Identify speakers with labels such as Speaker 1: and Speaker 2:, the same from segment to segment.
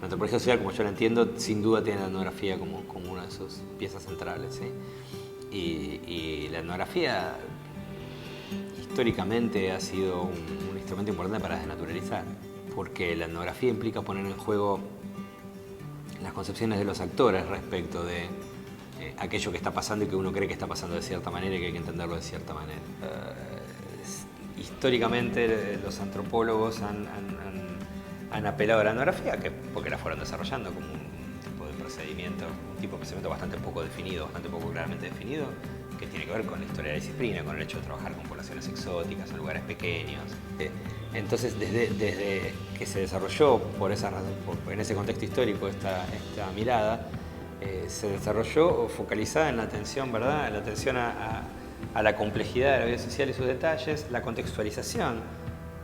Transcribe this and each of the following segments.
Speaker 1: La antropología social, como yo la entiendo, sin duda tiene la etnografía como una de sus piezas centrales, ¿sí? Y la etnografía históricamente ha sido un instrumento importante para desnaturalizar, porque la etnografía implica poner en juego las concepciones de los actores respecto de aquello que está pasando y que uno cree que está pasando de cierta manera y que hay que entenderlo de cierta manera. Históricamente los antropólogos han apelado a la etnografía porque la fueron desarrollando como un tipo de procedimiento bastante poco definido, bastante poco claramente definido, que tiene que ver con la historia de la disciplina, con el hecho de trabajar con poblaciones exóticas en lugares pequeños. Entonces, desde que se desarrolló en ese contexto histórico esta mirada, se desarrolló focalizada en la atención, ¿verdad? La atención a la complejidad de la vida social y sus detalles, la contextualización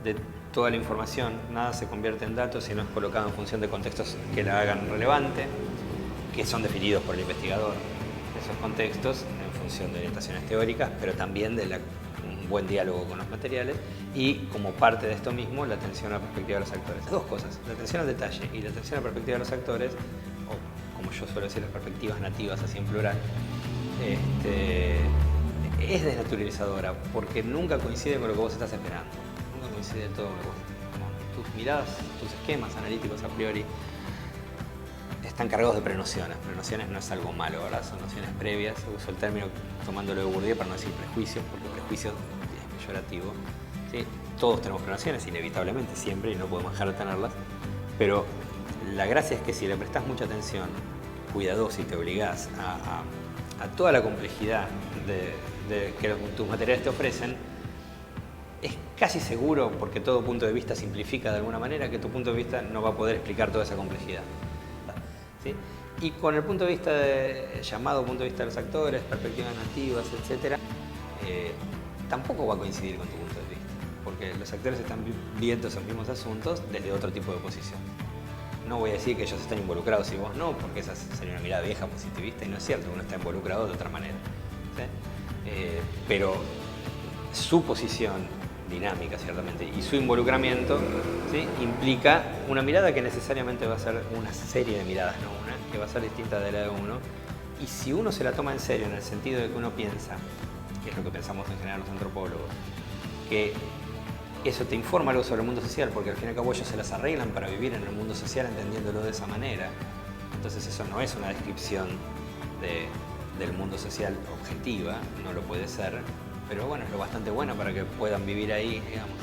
Speaker 1: de toda la información. Nada se convierte en datos si no es colocado en función de contextos que la hagan relevante, que son definidos por el investigador. Esos contextos en función de orientaciones teóricas, pero también de un buen diálogo con los materiales y, como parte de esto mismo, la atención a la perspectiva de los actores. Dos cosas, la atención al detalle y la atención a la perspectiva de los actores, o como yo suelo decir, las perspectivas nativas, así en plural, es desnaturalizadora porque nunca coincide con lo que vos estás esperando. Nunca coincide todo con tus miradas, tus esquemas analíticos a priori están cargados de prenociones. Prenociones no es algo malo, ¿verdad? Son nociones previas. Uso el término tomándolo de Bourdieu para no decir prejuicios, porque prejuicio es peyorativo, ¿sí? Todos tenemos prenociones, inevitablemente, siempre, y no podemos dejar de tenerlas. Pero la gracia es que si le prestás mucha atención, cuidadosa, y te obligás a toda la complejidad que tus materiales te ofrecen, es casi seguro, porque todo punto de vista simplifica de alguna manera, que tu punto de vista no va a poder explicar toda esa complejidad. ¿Sí? Y con el punto de vista llamado punto de vista de los actores, perspectivas nativas, etc., tampoco va a coincidir con tu punto de vista, porque los actores están viendo esos mismos asuntos desde otro tipo de posición. No voy a decir que ellos están involucrados y vos no, porque esa sería una mirada vieja positivista, y no es cierto, uno está involucrado de otra manera, ¿sí? Pero su posición dinámica, ciertamente, y su involucramiento, ¿sí?, implica una mirada que necesariamente va a ser una serie de miradas, no una, que va a ser distinta de la de uno. Y si uno se la toma en serio, en el sentido de que uno piensa, que es lo que pensamos en general los antropólogos, que eso te informa algo sobre el mundo social, porque al fin y al cabo ellos se las arreglan para vivir en el mundo social entendiéndolo de esa manera. Entonces eso no es una descripción del mundo social objetiva, no lo puede ser, pero bueno, es lo bastante bueno para que puedan vivir ahí, digamos.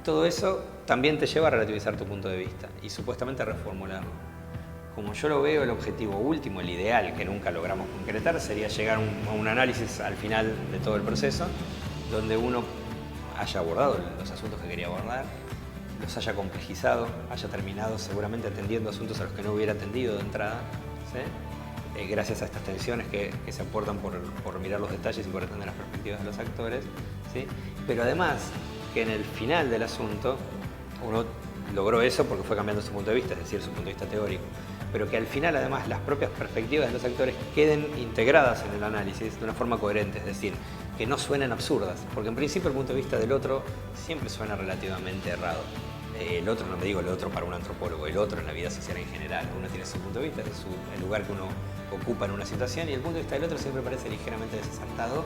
Speaker 1: Todo eso también te lleva a relativizar tu punto de vista y supuestamente a reformularlo. Como yo lo veo, el objetivo último, el ideal que nunca logramos concretar, sería llegar a un análisis al final de todo el proceso, donde uno haya abordado los asuntos que quería abordar, los haya complejizado, haya terminado seguramente atendiendo asuntos a los que no hubiera atendido de entrada, ¿sí? Gracias a estas tensiones que se aportan por mirar los detalles y por entender las perspectivas de los actores, ¿sí? Pero además que en el final del asunto uno logró eso porque fue cambiando su punto de vista, es decir, su punto de vista teórico, pero que al final además las propias perspectivas de los actores queden integradas en el análisis de una forma coherente, es decir, que no suenen absurdas, porque en principio el punto de vista del otro siempre suena relativamente errado. El otro, no me digo el otro para un antropólogo, el otro en la vida social en general. Uno tiene su punto de vista, es el lugar que uno ocupa en una situación, y el punto de vista del otro siempre parece ligeramente desacertado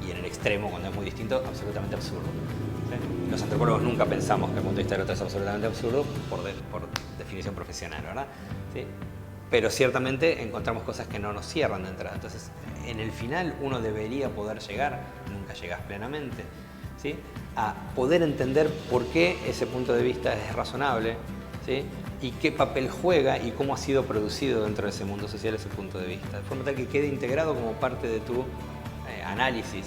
Speaker 1: y en el extremo, cuando es muy distinto, absolutamente absurdo. ¿Sí? Los antropólogos nunca pensamos que el punto de vista del otro es absolutamente absurdo por definición profesional, ¿verdad? ¿Sí? Pero ciertamente encontramos cosas que no nos cierran de entrada. Entonces, en el final uno debería poder llegar, nunca llegás plenamente, ¿sí?, a poder entender por qué ese punto de vista es razonable, ¿sí?, y qué papel juega y cómo ha sido producido dentro de ese mundo social ese punto de vista, de forma tal que quede integrado como parte de tu análisis.